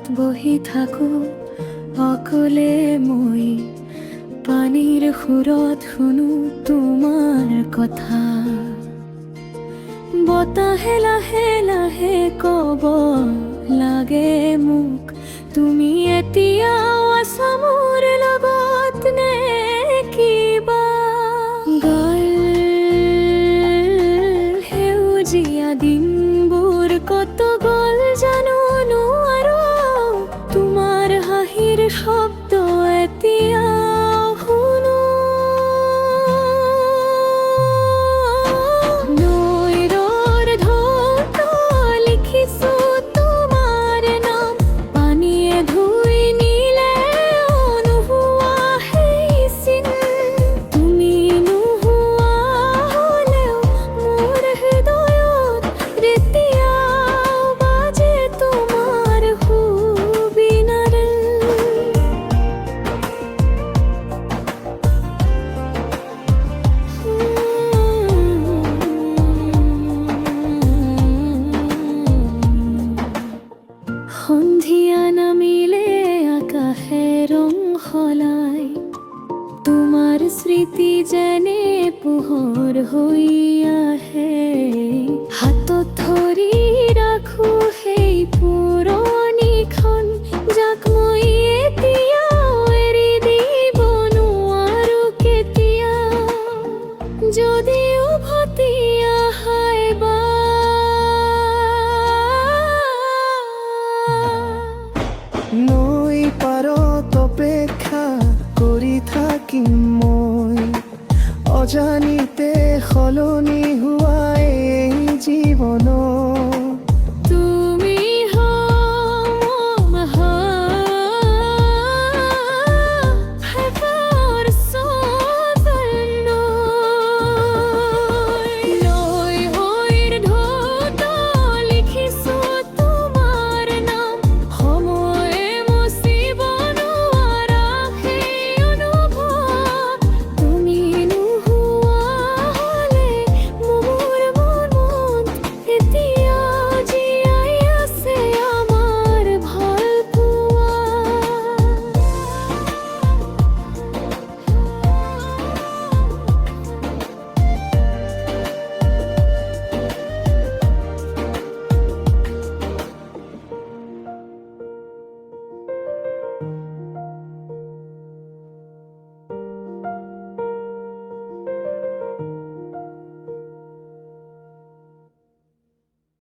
পাৰত বহি থাকো অকলে মই, পানীৰ সুৰত শুনো তোমাৰ কথা। বতাহে লাহে লাহে কব লাগে মোক, তুমি এতিয়াও আছা মোৰ লগত নে কিবা। গল সেউজীয়া দিনবোৰ কত গল জানো নোৱাৰো, তোমাৰ হাঁহিৰ শব্দ এতিয়াও শুনো। নৈৰৰ ঢৌত লিখিছো তোমাৰ নাম, পানীয়ে ধুই নিলে নোহোৱা সেই চিন। তুমি নোহোৱা হলেও মোৰ হৃদয়ত এতিয়াও বাজে তোমাৰ সুবিনাৰে। সন্ধিয়া নামিলে আকাশে ৰং সলাই, তোমাৰ স্মৃতি যেনে পোহৰ হৈ আহে। হাতত ধৰি ৰাখো সেই পুৰণিখন, যাক মই এতিয়াও এৰি দিব নোৱাৰো কেতিয়া। যদি উভতি আহাই বা নৈ পাৰত অপেক্ষা কৰি থাকিম মই, অজানিতে সলনি হোৱা এই জীৱনত।